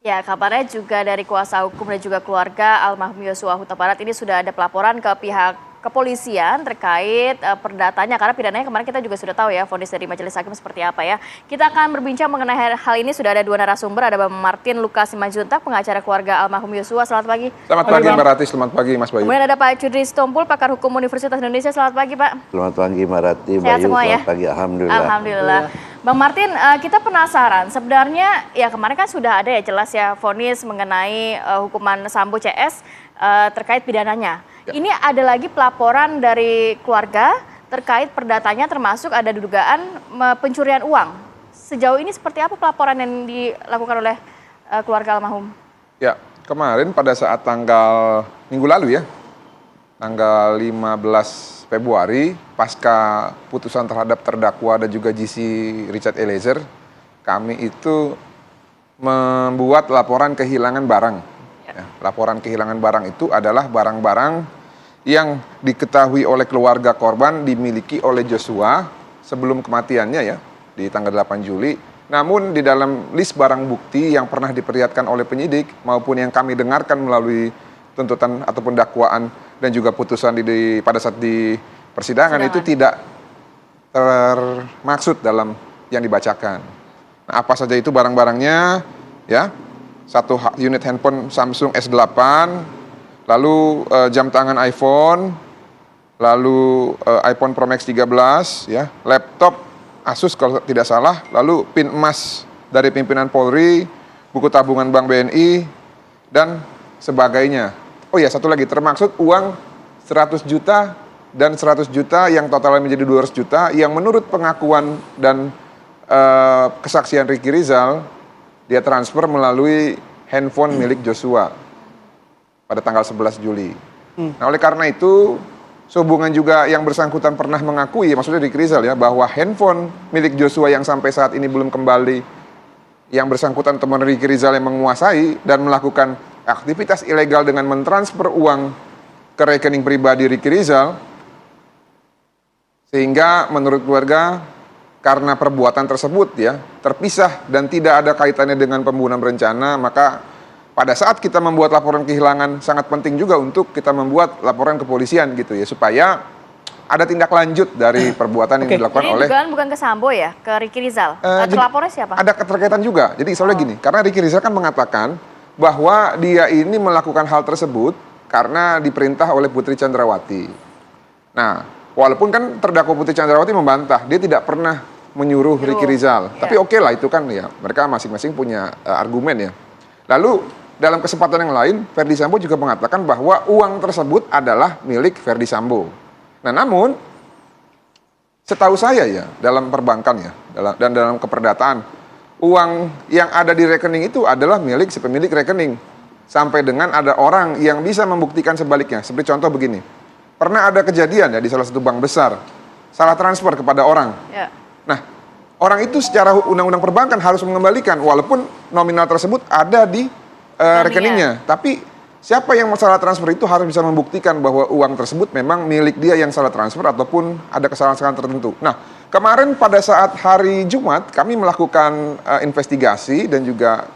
Ya, kabarnya juga dari kuasa hukum dan juga keluarga almarhum Yosua Huta Barat ini sudah ada pelaporan ke pihak kepolisian terkait perdatanya, karena pidananya kemarin kita juga sudah tahu ya vonis dari majelis hakim seperti apa ya. Kita akan berbincang mengenai hal ini, sudah ada dua narasumber, ada Bang Martin Lukas Simanjuntak, pengacara keluarga almarhum Yosua. Selamat pagi. Selamat pagi Mbak Rati, selamat pagi Mas Bayu. Kemudian ada Pak Cudri Stompul, pakar hukum Universitas Indonesia. Selamat pagi Pak. Selamat pagi Mbak Rati, Sehat Bayu, semua ya? selamat pagi, Alhamdulillah. Alhamdulillah. Bang Martin, kita penasaran, sebenarnya ya kemarin kan sudah ada ya jelas ya vonis mengenai hukuman Sambo CS terkait pidananya. Ya. Ini ada lagi pelaporan dari keluarga terkait perdatanya, termasuk ada dugaan pencurian uang. Sejauh ini seperti apa pelaporan yang dilakukan oleh keluarga almarhum? Ya, kemarin pada saat tanggal minggu lalu ya, tanggal 15 Februari, pasca putusan terhadap terdakwa dan juga GC Richard Eliezer, kami itu membuat laporan kehilangan barang. Ya, laporan kehilangan barang itu adalah barang-barang yang diketahui oleh keluarga korban dimiliki oleh Joshua sebelum kematiannya ya, di tanggal 8 Juli. Namun di dalam list barang bukti yang pernah diperlihatkan oleh penyidik maupun yang kami dengarkan melalui tuntutan ataupun dakwaan dan juga putusan pada saat di persidangan itu tidak termaksud dalam yang dibacakan. Nah, apa saja itu barang-barangnya? Ya, satu unit handphone Samsung S8, lalu jam tangan iPhone, lalu iPhone Pro Max 13, ya, laptop Asus kalau tidak salah, lalu pin emas dari pimpinan Polri, buku tabungan Bank BNI, dan sebagainya. Oh ya, satu lagi, termaksud uang 100 juta dan 100 juta yang totalnya menjadi 200 juta yang menurut pengakuan dan kesaksian Ricky Rizal, dia transfer melalui handphone milik Joshua pada tanggal 11 Juli. Nah, oleh karena itu, sehubungan juga yang bersangkutan pernah mengakui, maksudnya Ricky Rizal ya, bahwa handphone milik Joshua yang sampai saat ini belum kembali, yang bersangkutan teman Ricky Rizal yang menguasai dan melakukan aktivitas ilegal dengan mentransfer uang ke rekening pribadi Ricky Rizal, sehingga menurut keluarga karena perbuatan tersebut ya terpisah dan tidak ada kaitannya dengan pembunuhan berencana, maka pada saat kita membuat laporan kehilangan sangat penting juga untuk kita membuat laporan kepolisian gitu ya, supaya ada tindak lanjut dari perbuatan yang dilakukan oleh. Ini bukan ke Sambo ya, ke Ricky Rizal. Terlapornya siapa? Ada keterkaitan juga. Jadi soalnya gini, karena Ricky Rizal kan mengatakan bahwa dia ini melakukan hal tersebut karena diperintah oleh Putri Chandrawati. Nah, walaupun kan terdakwa Putri Chandrawati membantah, dia tidak pernah menyuruh Ricky Rizal. Ya. Tapi oke lah itu kan ya, mereka masing-masing punya argumen ya. Lalu dalam kesempatan yang lain, Verdi Sambo juga mengatakan bahwa uang tersebut adalah milik Verdi Sambo. Nah, namun setahu saya ya, dalam perbankan ya, dan dalam keperdataan, uang yang ada di rekening itu adalah milik si pemilik rekening. Sampai dengan ada orang yang bisa membuktikan sebaliknya. Seperti contoh begini, pernah ada kejadian ya di salah satu bank besar, salah transfer kepada orang. Ya. Nah, orang itu secara undang-undang perbankan harus mengembalikan, walaupun nominal tersebut ada di rekeningnya. Tapi siapa yang salah transfer itu harus bisa membuktikan bahwa uang tersebut memang milik dia yang salah transfer ataupun ada kesalahan-kesalahan tertentu. Nah, kemarin pada saat hari Jumat kami melakukan investigasi dan juga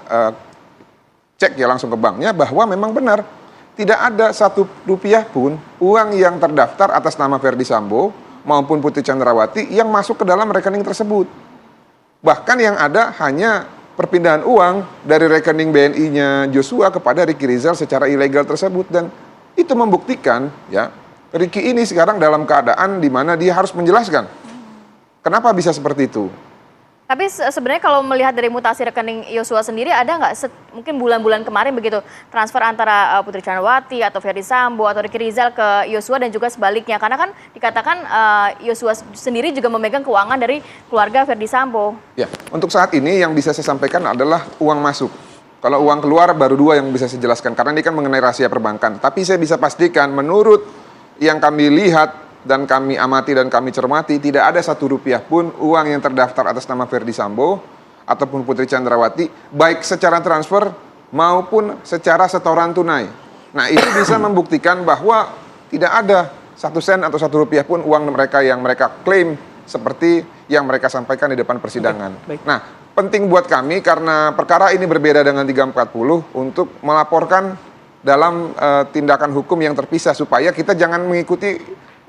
cek ya langsung ke banknya bahwa memang benar tidak ada satu rupiah pun uang yang terdaftar atas nama Verdi Sambo maupun Putri Chandrawati yang masuk ke dalam rekening tersebut. Bahkan yang ada hanya perpindahan uang dari rekening BNI-nya Joshua kepada Ricky Rizal secara ilegal tersebut, dan itu membuktikan ya Ricky ini sekarang dalam keadaan di mana dia harus menjelaskan kenapa bisa seperti itu. Tapi sebenarnya kalau melihat dari mutasi rekening Joshua sendiri, ada nggak mungkin bulan-bulan kemarin begitu transfer antara Putri Chandrawati atau Verdi Sambo atau Ricky Rizal ke Joshua dan juga sebaliknya? Karena kan dikatakan Joshua sendiri juga memegang keuangan dari keluarga Verdi Sambo. Ya, untuk saat ini yang bisa saya sampaikan adalah uang masuk. Kalau uang keluar baru dua yang bisa saya jelaskan, karena ini kan mengenai rahasia perbankan. Tapi saya bisa pastikan menurut yang kami lihat dan kami amati dan kami cermati, tidak ada satu rupiah pun uang yang terdaftar atas nama Verdi Sambo ataupun Putri Chandrawati, baik secara transfer maupun secara setoran tunai. Nah, itu bisa membuktikan bahwa tidak ada 1 sen atau 1 rupiah pun uang mereka yang mereka klaim seperti yang mereka sampaikan di depan persidangan. Nah, penting buat kami karena perkara ini berbeda dengan 340 untuk melaporkan dalam tindakan hukum yang terpisah supaya kita jangan mengikuti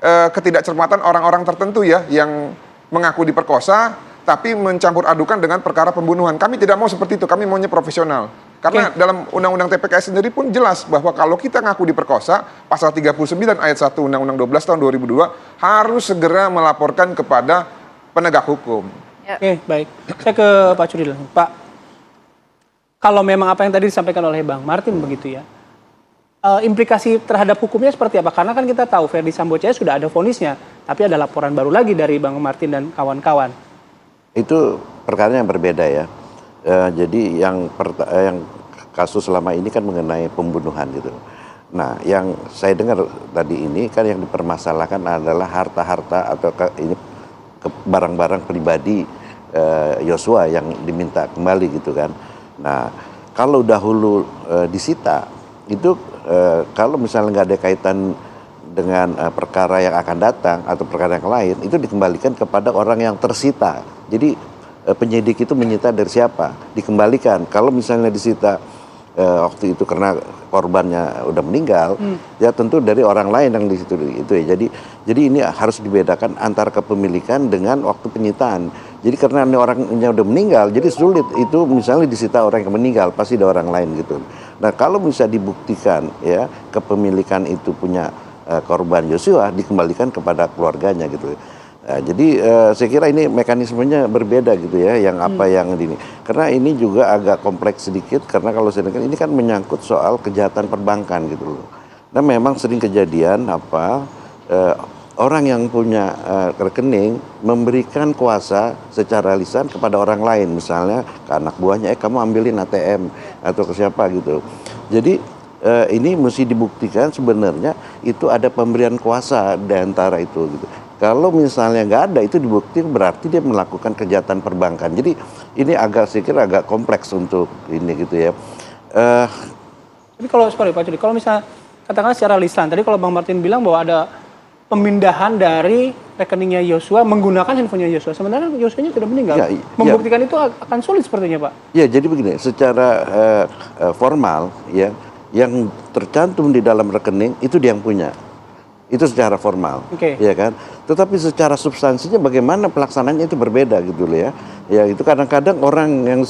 ketidakcermatan orang-orang tertentu ya yang mengaku diperkosa tapi mencampur adukan dengan perkara pembunuhan. Kami tidak mau seperti itu, kami maunya profesional. Karena dalam Undang-Undang TPKS sendiri pun jelas bahwa kalau kita ngaku diperkosa, pasal 39 ayat 1 Undang-Undang 12 tahun 2002 harus segera melaporkan kepada penegak hukum. Oke, baik. Saya ke Pak Cudil. Pak, kalau memang apa yang tadi disampaikan oleh Bang Martin begitu ya, implikasi terhadap hukumnya seperti apa? Karena kan kita tahu Verdi Sambo CS sudah ada vonisnya, tapi ada laporan baru lagi dari Bang Martin dan kawan-kawan. Itu perkara yang berbeda ya. Jadi yang kasus selama ini kan mengenai pembunuhan gitu. Nah, yang saya dengar tadi ini kan yang dipermasalahkan adalah harta-harta atau ini barang-barang pribadi Yosua yang diminta kembali gitu kan. Nah, kalau dahulu disita itu kalau misalnya nggak ada kaitan dengan perkara yang akan datang atau perkara yang lain, itu dikembalikan kepada orang yang tersita. Jadi penyidik itu menyita dari siapa? Dikembalikan. Kalau misalnya disita waktu itu karena korbannya udah meninggal, ya tentu dari orang lain yang di situ itu ya. Jadi ini harus dibedakan antara kepemilikan dengan waktu penyitaan. Jadi karena ini orangnya udah meninggal, jadi sulit itu misalnya disita orang yang meninggal, pasti ada orang lain gitu. Nah, kalau bisa dibuktikan ya kepemilikan itu punya korban Yosua, dikembalikan kepada keluarganya gitu. Nah, jadi saya kira ini mekanismenya berbeda gitu ya, yang apa yang ini. Karena ini juga agak kompleks sedikit, karena kalau saya dengar ini kan menyangkut soal kejahatan perbankan gitu loh. Nah, memang sering kejadian orang yang punya rekening memberikan kuasa secara lisan kepada orang lain, misalnya ke anak buahnya, kamu ambilin ATM atau ke siapa gitu. Jadi ini mesti dibuktikan sebenarnya itu ada pemberian kuasa di antara itu gitu. Kalau misalnya nggak ada itu dibuktikan berarti dia melakukan kejahatan perbankan. Jadi ini saya kira agak kompleks untuk ini gitu ya. Tapi kalau Pak Cudi, kalau misalnya katakanlah secara lisan, tadi kalau Bang Martin bilang bahwa ada pemindahan dari rekeningnya Yosua menggunakan handphonenya Yosua. Sebenarnya Yosuanya sudah meninggal. Ya, membuktikan itu akan sulit sepertinya, Pak. Ya, jadi begini, secara formal ya, yang tercantum di dalam rekening itu dia yang punya. Itu secara formal, ya kan. Tetapi secara substansinya bagaimana pelaksanaannya itu berbeda gitu loh ya. Ya itu kadang-kadang orang yang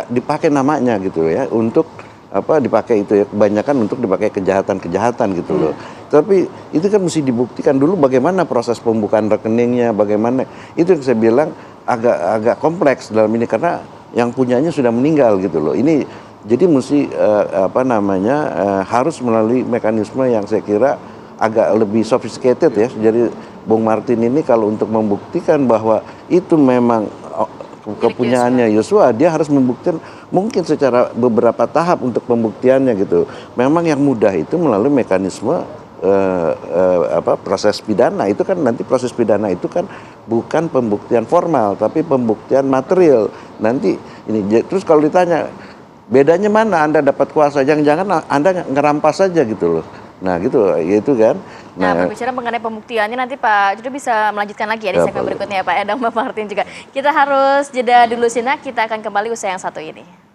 dipakai namanya gitu loh ya untuk dipakai itu ya, kebanyakan untuk dipakai kejahatan-kejahatan gitu loh. Tapi itu kan mesti dibuktikan dulu bagaimana proses pembukaan rekeningnya, bagaimana itu yang saya bilang agak kompleks dalam ini karena yang punyanya sudah meninggal gitu loh. Ini jadi mesti harus melalui mekanisme yang saya kira agak lebih sophisticated ya. Jadi Bung Martin ini kalau untuk membuktikan bahwa itu memang kepunyaannya Yosua, dia harus membuktikan mungkin secara beberapa tahap untuk pembuktiannya gitu. Memang yang mudah itu melalui mekanisme proses pidana. Itu kan nanti proses pidana itu kan bukan pembuktian formal tapi pembuktian material. Nanti ini terus kalau ditanya bedanya mana Anda dapat kuasa? Jangan-jangan Anda ngerampas saja gitu loh. Nah gitu kan. Nah, berbicara mengenai pembuktiannya nanti Pak Judo bisa melanjutkan lagi ya di segmen berikutnya ya Pak Edang, Mbak Martin juga. Kita harus jeda dulu sejenak, kita akan kembali usai yang satu ini.